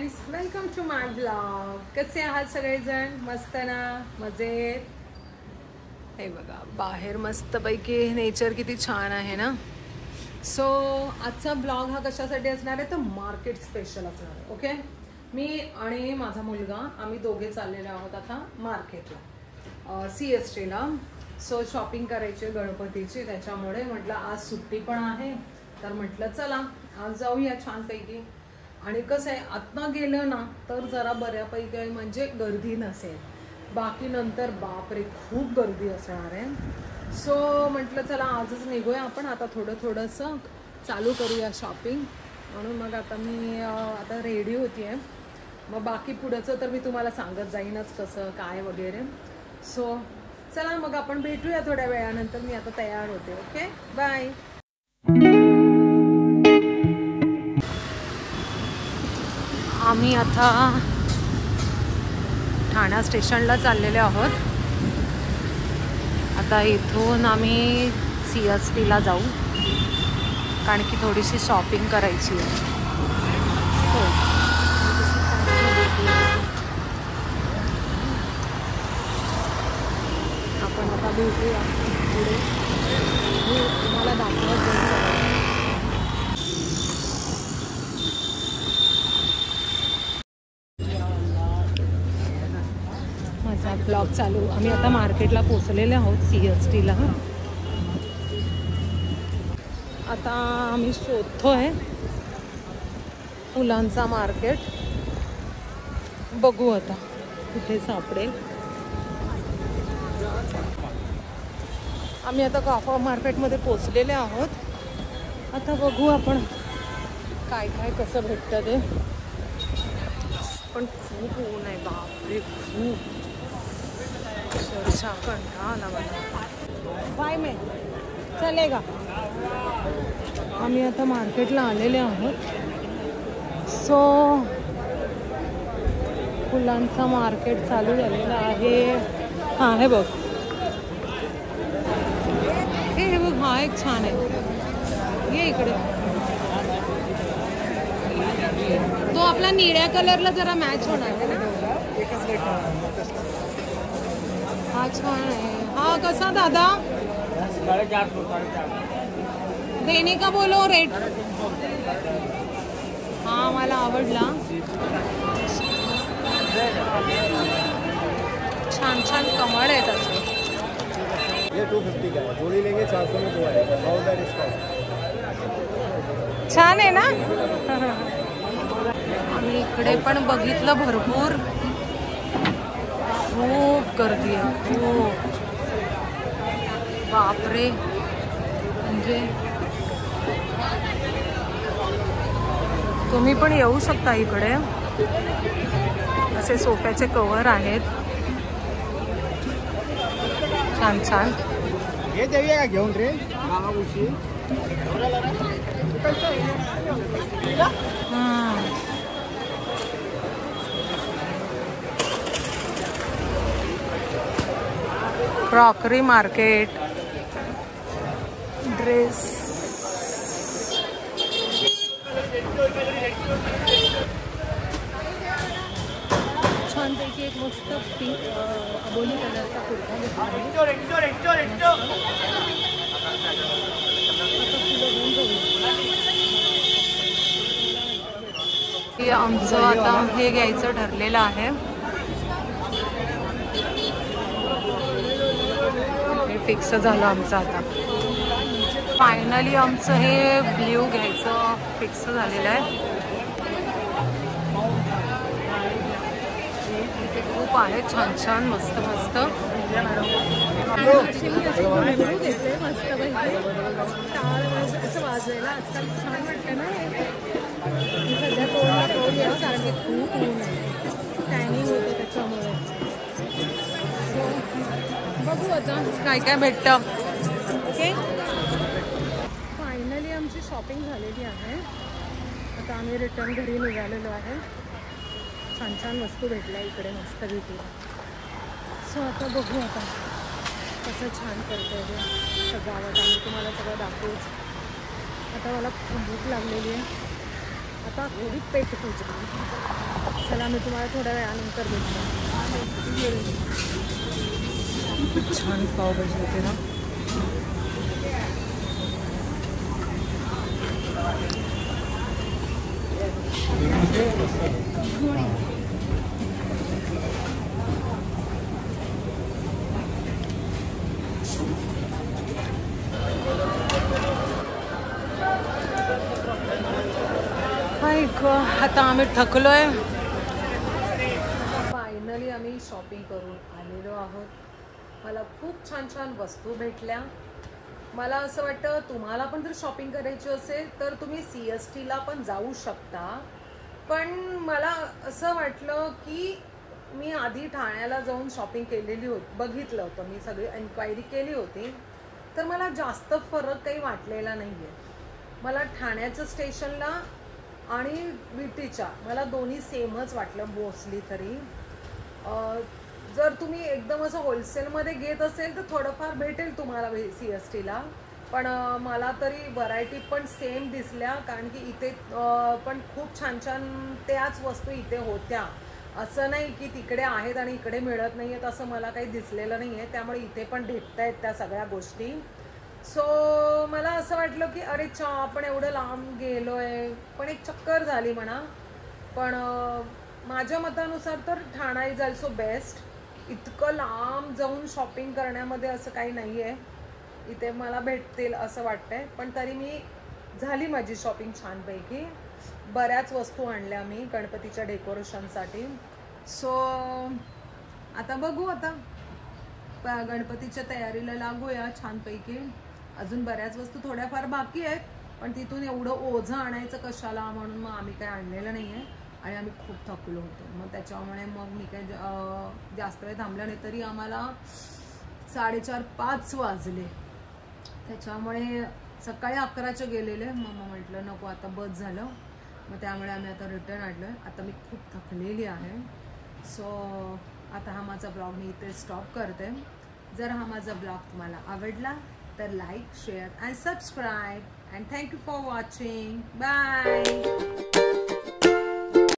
Friends, welcome to my blog. कसे आहात सगळेजण? मस्त ना? मजेत? हे बघा बाहेर मस्तपैकी नेचर किती छान आहे ना. सो आजचा ब्लॉग हा कशासाठी असणार आहे तर मार्केट स्पेशल असणार आहे. ओके, मी आणि माझा मुलगा आम्ही दोघे चाललेलो आहोत आता मार्केटला, CSTला. सो शॉपिंग करायची गणपतीची, त्याच्यामुळे म्हटलं आज सुट्टी पण आहे तर म्हटलं चला आज जाऊया छानपैकी. आणि कसं आहे आत्ता गेलं ना तर जरा बऱ्यापैकी म्हणजे गर्दी नसेल, बाकी नंतर बापरे खूप गर्दी असणार आहे. सो म्हटलं चला आजच निघूया आपण, आता थोडंसं चालू करूया शॉपिंग. म्हणून मग आता मी आता रेडी होती आहे. मग बाकी पुढचं तर मी तुम्हाला सांगत जाईनच कसं काय वगैरे. सो चला मग आपण भेटूया थोड्या वेळानंतर. मी आता तयार होते. Okay, bye. आम्ही आता ठाणा स्टेशनला चाललेले आहोत. आता इथून आम्ही CSTला जाऊ, कारण की थोडीशी शॉपिंग करायची आहे. आपण आता भेटूया पुढे, मी तुम्हाला दाखवत जाईल. माझा ब्लॉग चालू. आम्ही आता मार्केटला पोचलेले आहोत CSTला. आता आम्ही शोधतोय फुलांचा मार्केट. बघू आता कुठे सापडेल. आम्ही आता काफा मार्केटमध्ये पोचलेले आहोत. आता बघू आपण काय काय कसं भेटतं ते. पण खूप ऊन आहे बापरे, खूप अक्षरशः कंटाळा आला मला. बाय में चलेगा. आम्ही आता मार्केटला आलेले आहोत. सो फुलांचा मार्केट चालू झालेला आहे. हां हे बघ, हे बघ, हा एक छान आहे. ये इकडे. तो आपला निळ्या कलरला जरा मॅच होणार आहे ना. हा छान आहे. हा कसा दादा? 450 देने का बोलो रेट. हा मला आवडला. छान छान कमळ आहेत असे. ये 250 का है, जोड़ी लेंगे 400 में 2 आएगा, 100 का डिस्काउंट. छान आहे ना. आम्ही इकडे पण बघितलं, भरपूर खूप गर्दी आहे, खूप बापरे. म्हणजे तुम्ही पण येऊ शकता इकडे. असे सोफ्याचे कव्हर आहेत छान छान. हे देऊया का घेऊन रे मामाशी. Crockery market, dress. छानपैकी एक मस्त पिंक अबोली कलरचा कुर्ता घेतला आहे. आमचं आता हे घ्यायचं ठरलेलं आहे. हे फिक्स झालं आमचं आता. फायनली आमचं हे ब्ल्यू घ्यायचं फिक्स झालेलं आहे. खूप आहे छान छान, मस्त मस्त. असं वाजवायला आजकाल छान वाटतं ना. सध्या तोंडला तोंड यावं, कारण की खूप ऊन आहे, टॅनिंग होतं त्याच्यामुळे. बघू आता काय काय भेटतं. ओके, फायनली आमची शॉपिंग झालेली आहे. आता आम्ही रिटर्न घरी निघालेलो आहे. छान छान वस्तू भेटल्या इकडे मस्त भेटली. सो आता बघू आता कसं छान करतो आहे सजावट. आम्ही तुम्हाला सगळं दाखवूच. आता मला खूप भूक लागलेली आहे. आता थोडी पेट पूजा. चला मी तुम्हाला थोड्या वेळानंतर भेटतो. छान पावभाजी होते ना. आता आम्ही थकलोय. फायनली आम्ही शॉपिंग करून आलेलो आहोत. मला खूप छान छान वस्तू भेटल्या. मला असं वाटतं तुम्हाला पण जर शॉपिंग करायची असेल तर तुम्ही CSTला पण जाऊ शकता. पण मला असं वाटलं की मी आधी ठाण्याला जाऊन शॉपिंग केलेली होती, बघितलं होतं मी, सगळी एन्क्वायरी केली होती, तर मला जास्त फरक काही वाटलेला नाही आहे. मला ठाण्याचं स्टेशनला आणि विटीच्या मला दोन्ही सेमच वाटलं मोस्टली. तरी जर तुम्ही एकदम असं होलसेलमध्ये घेत असेल तर थोडंफार भेटेल तुम्हाला CSTला, पण मला तरी व्हरायटी पण सेम दिसल्या. कारण की इथे पण खूप छान छान त्याच वस्तू इथे होत्या. असं नाही की तिकडे आहेत आणि इकडे मिळत नाही आहेत असं मला काही दिसलेलं नाही आहे. त्यामुळे इथे पण भेटत आहेत त्या सगळ्या गोष्टी. सो मला असं वाटलं की अरे आपण एवढं लांब गेलो आहे, पण एक चक्कर झाली म्हणा. पण माझ्या मतानुसार तर ठाणा इज ऑल्सो बेस्ट. इतकं लांब जाऊन शॉपिंग करण्यामध्ये असं काही नाही आहे. इथे मला भेटतील असं वाटतंय. पण तरी मी झाली माझी शॉपिंग छानपैकी. बऱ्याच वस्तू आणल्या मी गणपतीच्या डेकोरेशनसाठी. सो आता बघू, आता गणपतीच्या तयारीला लागूया छानपैकी. अजून बऱ्याच वस्तू थोड्याफार बाकी आहेत, पण तिथून एवढं ओझं आणायचं कशाला म्हणून मग आम्ही काय आणलेलं नाही आहे. आणि आम्ही खूप थकलो होतो, मग त्याच्यामुळे मग मी काय जास्त वेळ थांबलं नाही. तरी आम्हाला 4:30-5 वाजले. त्याच्यामुळे सकाळी 11चे गेलेले. मग म्हटलं नको आता बस झालं. मग त्यामुळे आम्ही आता रिटर्न आणलं आहे. आता मी खूप थकलेली आहे. सो आता हा माझा ब्लॉग मी इथे स्टॉप करते. जर हा माझा ब्लॉग तुम्हाला आवडला तर like, share and subscribe. And thank you for watching. Bye.